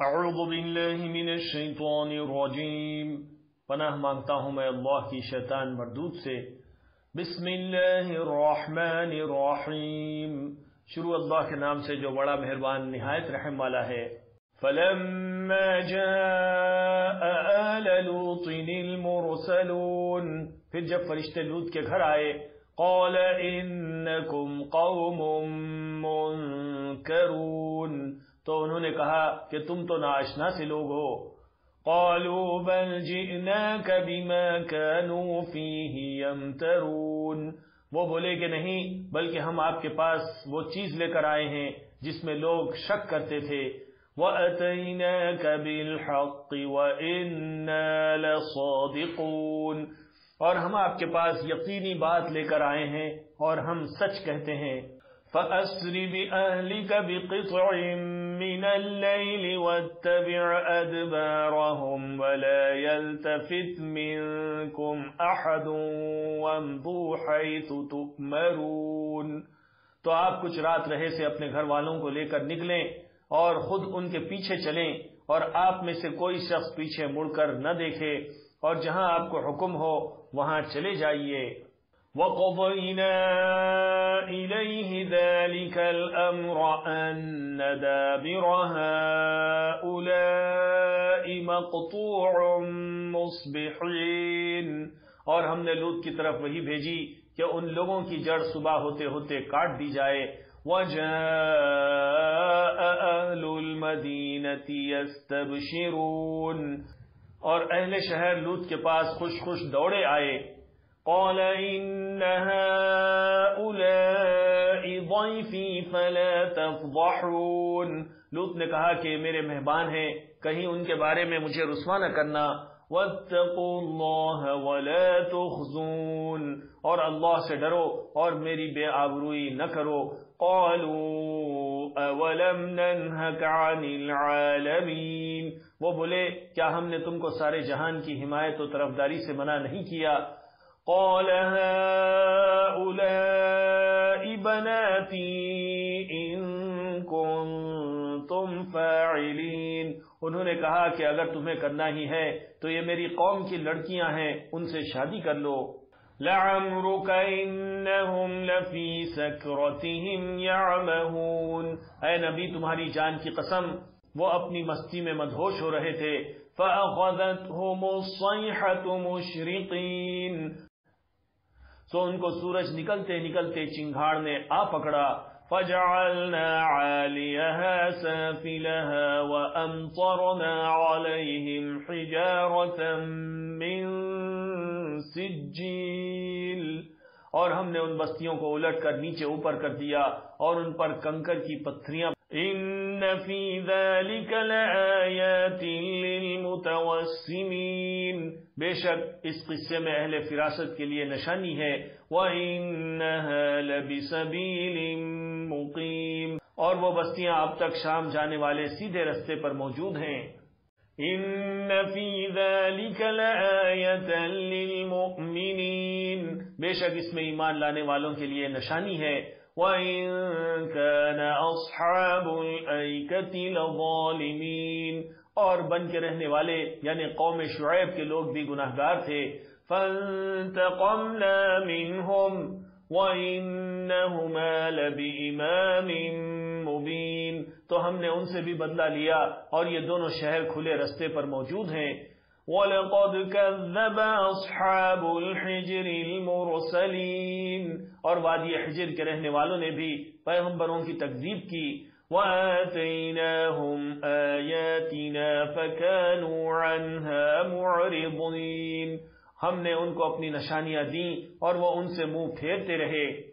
اعوذ باللہ من الشیطان الرجیم، پناہ مانگتا ہوں میں اللہ کی شیطان مردود سے۔ بسم اللہ الرحمن الرحیم، شروع اللہ کے نام سے جو بڑا مہربان نہایت رحم والا ہے۔ فلما جاء آل لوط المرسلون، پھر جب فرشتے لوط کے گھر آئے، قال انکم قوم منکرون، تو انہوں نے کہا کہ تم تو ناآشنا سے لوگ ہو۔ قالوا بل جئناک بما كانوا فیہ یمترون، وہ بولے کہ نہیں بلکہ ہم آپ کے پاس وہ چیز لے کر آئے ہیں جس میں لوگ شک کرتے تھے۔ وَأَتَيْنَاكَ بِالْحَقِّ وَإِنَّا لَصَادِقُونَ، اور ہم آپ کے پاس یقینی بات لے کر آئے ہیں اور ہم سچ کہتے ہیں۔ فَأَسْرِ بِأَهْلِكَ بِقِطْعٍ مِّنَ اللَّيْلِ وَاتَّبِعْ أَدْبَارَهُمْ وَلَا يَلْتَفِتْ مِنكُمْ أَحَدٌ وَامْضُوا حَيْثُ تُؤْمَرُونَ، تو آپ کچھ رات رہے سے اپنے گھر والوں کو لے کر نکلیں اور خود ان کے پیچھے چلیں، اور آپ میں سے کوئی شخص پیچھے مڑ کر نہ دیکھے، اور جہاں آپ کو حکم ہو وہاں چلے جائیے۔ وَقَضَيْنَا إِلَيْهِ ذَلِكَ الْأَمْرَ أَنَّ دَابِرَ هَؤُلَاءِ مَقْطُوعٌ مُصْبِحِينَ، اور ہم نے لوط کی طرف وہی بھیجی کہ ان لوگوں کی جڑ صبح ہوتے ہوتے کاٹ دی جائے۔ وَجَاءَ أَهْلُ الْمَدِينَةِ يَسْتَبْشِرُونَ، اور اہل شہر لوط کے پاس خوش خوش دوڑے آئے۔ قال ان هؤلاء ضيفي فلا تفضحون، لوط نے کہا کہ میرے مہمان ہیں، کہیں ان کے بارے میں مجھے رسوا نہ کرنا۔ واتقوا الله ولا تخزون، اور اللہ سے ڈرو اور میری بے آبروئی نہ کرو۔ قالوا اولم ننهك عن العالمین، وہ بولے کیا ہم نے تم کو سارے جہان کی حمایت و طرفداری سے منع نہیں کیا؟ قال هؤلاء بناتي إن كنتم فاعلين، انہوں نے کہا کہ اگر تمہیں کرنا ہی ہے تو یہ میری قوم کی لڑکیاں ہیں، ان سے شادی کر لو۔ لعمرك إنهم لفي سكرتهم يعمهون، اے نبی تمہاری جان کی قسم وہ اپنی مستی میں مدہوش ہو رہے تھے۔ فأخذتهم الصيحة مشرقين، تو ان کو سورج نکلتے نکلتے چنگھاڑ نے آ پکڑا۔ فجعلنا عاليها سافلها وأمطرنا عليهم حجارة من سجيل، اور ہم نے ان بستیوں کو الٹ کر نیچے اوپر کر دیا اور ان پر کنکر کی پتھریاں۔ ان فی ذلک لآیات للمتوسمین، بے شک اس قصے میں اہل فراست کے لیے نشانی ہے۔ وَإِنَّهَا لَبِسَبِيلٍ مُقِيمٍ، اور وہ بستیاں اب تک شام جانے والے سیدھے رستے پر موجود ہیں۔ ان فی ذلک لآیۃ للمؤمنین، بے شک اس میں ایمان لانے والوں کے لیے نشانی ہے۔ وَإِن كَانَ أَصْحَابُ الْأَيْكَةِ لَظَالِمِينَ، اور بن کے رہنے والے یعنی قوم شعیب کے لوگ بھی گناہگار تھے۔ فَانْتَقَمْنَا مِنْهُمْ وَإِنَّهُمَا لَبِإِمَامٍ مُبِينٍ، تو ہم نے ان سے بھی بدلہ لیا اور یہ دونوں شہر کھلے رستے پر موجود ہیں۔ وَلَقَدْ كَذَّبَ أَصْحَابُ الْحِجْرِ الْمُرْسَلِينَ، اور وادی حجر کے رہنے والوں نے بھی پیغمبروں کی تکذیب کی۔ وَآتَيْنَاهُمْ آيَاتِنَا فَكَانُوا عَنْهَا مُعْرِضِينَ، ہم نے ان کو اپنی نشانیاں دیں اور وہ ان سے منہ پھیرتے رہے۔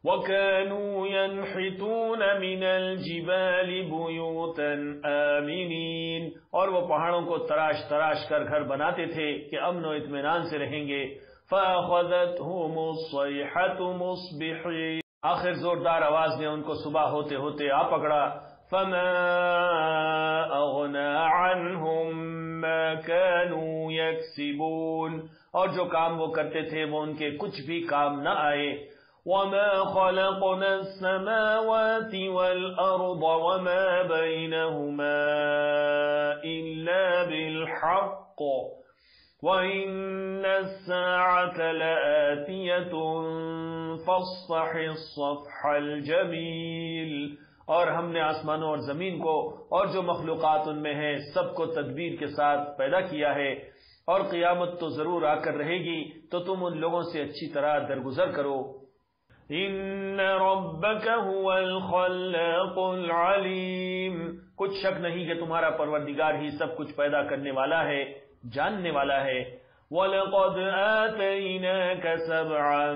وَكَانُوا يَنْحِتُونَ مِنَ الْجِبَالِ بُيُوتًا آمِنِينَ، اور وہ پہاڑوں کو تراش تراش کر گھر بناتے تھے کہ امن و اطمینان سے رہیں گے۔ فَأَخَذَتْهُمُ الصَّيْحَةُ مُصْبِحِينَ، آخر زوردار آواز نے ان کو صبح ہوتے ہوتے آ پکڑا۔ فَمَا أَغْنَى عَنْهُمْ مَا كَانُوا يَكْسِبُونَ، اور جو کام وہ کرتے تھے وہ ان کے کچھ بھی کام نہ آئے۔ وما خلقنا السماوات والأرض وما بينهما إلا بالحق وإن الساعة لآتية فاصفح الصفح الجميل، اور ہم نے آسمانوں اور زمین کو اور جو مخلوقات ان میں ہیں سب کو تدبیر کے ساتھ پیدا کیا ہے، اور قیامت تو ضرور آ کر رہے گی، تو تم ان لوگوں سے اچھی طرح درگزر کرو۔ ان ربک هو الخلاق العلیم، کچھ شک نہیں کہ تمہارا پروردگار ہی سب کچھ پیدا کرنے والا ہے، جاننے والا ہے۔ وَلَقَدْ آتَيْنَاكَ سَبْعًا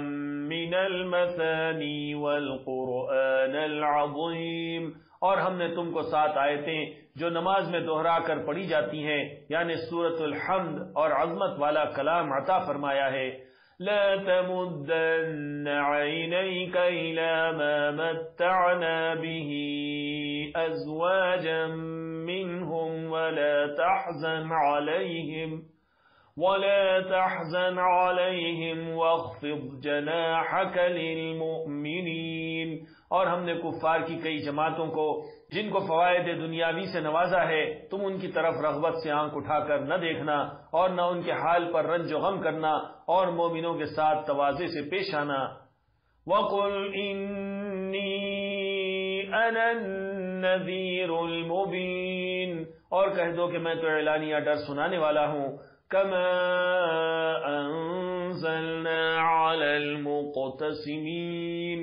مِّنَ الْمَثَانِي وَالْقُرْآنَ الْعَظِيمِ، اور ہم نے تم کو 7 آیتیں جو نماز میں دہرا کر پڑھی جاتی ہیں، یعنی سورۃ الحمد اور عظمت والا کلام عطا فرمایا ہے۔ لا تمدن عينيك إلى ما متعنا به أزواجا منهم ولا تحزن عليهم واخفض جناحك للمؤمنين، اور ہم نے کفار کی کئی جماعتوں کو جن کو فوائد دنیاوی سے نوازا ہے تم ان کی طرف رغبت سے آنکھ اٹھا کر نہ دیکھنا اور نہ ان کے حال پر رنج و غم کرنا، اور مومنوں کے ساتھ تواضع سے پیش آنا۔ وَقُلْ إِنِّي أَنَا النَّذِيرُ الْمُبِينُ، اور کہہ دو کہ میں تو اعلانیہ ڈر سنانے والا ہوں۔ كَمَا أَنزَلْنَا عَلَى الْمُقْتَسِمِينَ،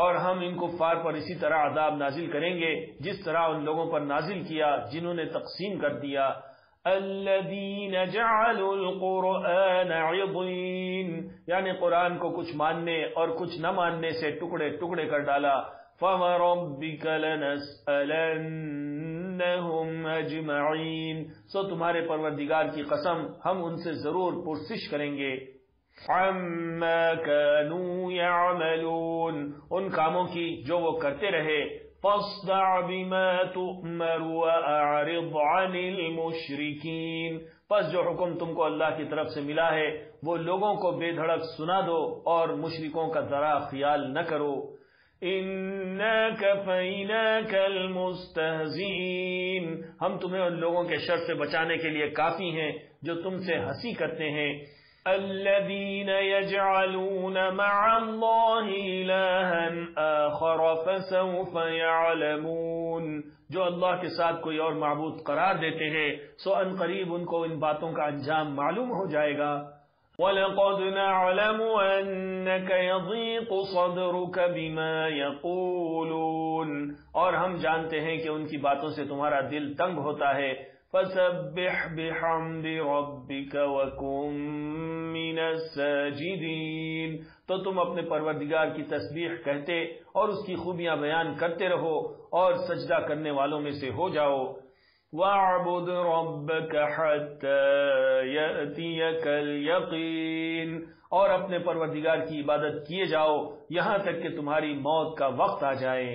اور ہم ان کفار پر اسی طرح عذاب نازل کریں گے جس طرح ان لوگوں پر نازل کیا جنہوں نے تقسیم کر دیا۔ الذین جعلوا القرآن عضین، یعنی قرآن کو کچھ ماننے اور کچھ نہ ماننے سے ٹکڑے ٹکڑے کر ڈالا۔ فَوَرَبِّكَ لَنَسْأَلَنَّهُمْ أَجْمَعِينَ، سو تمہارے پروردگار کی قسم ہم ان سے ضرور پرسش کریں گے۔ عَمَّا كَانُوا يَعْمَلُونَ، ان کاموں کی جو وہ کرتے رہے۔ فَاصْدَعْ بِمَا تُؤْمَرُ وَأَعْرِضْ عَنِ الْمُشْرِكِينَ، پس جو حکم تم کو اللہ کی طرف سے ملا ہے وہ لوگوں کو بے دھڑک سنا دو اور مشرکوں کا ذرا خیال نہ کرو۔ إِنَّا كَفَيْنَاكَ الْمُسْتَهْزِئِينَ، ہم تمہیں ان لوگوں کے شر سے بچانے کے لیے کافی ہیں جو تم سے ہنسی کرتے ہیں۔ الذين يجعلون مع الله إلها آخر فسوف يعلمون، جو اللہ کے ساتھ کوئی اور معبود قرار دیتے ہیں سو ان قریب ان کو ان باتوں کا انجام معلوم ہو جائے گا۔ وَلَقَدْ نَعْلَمُ أَنَّكَ يَضِيقُ صَدْرُكَ بِمَا يَقُولُونَ، اور ہم جانتے ہیں کہ ان کی باتوں سے تمہارا دل تنگ ہوتا ہے۔ فَسَبِّحْ بِحَمْدِ رَبِّكَ وَكُن مِّنَ السَّاجِدِينَ، تو تم اپنے پروردگار کی تسبیح کہتے اور اس کی خوبیاں بیان کرتے رہو اور سجدہ کرنے والوں میں سے ہو جاؤ۔ وَاعْبُدْ رَبَّكَ حَتَّى يَأْتِيَكَ الْيَقِينُ، اور اپنے پروردگار کی عبادت کیے جاؤ یہاں تک کہ تمہاری موت کا وقت آ جائے۔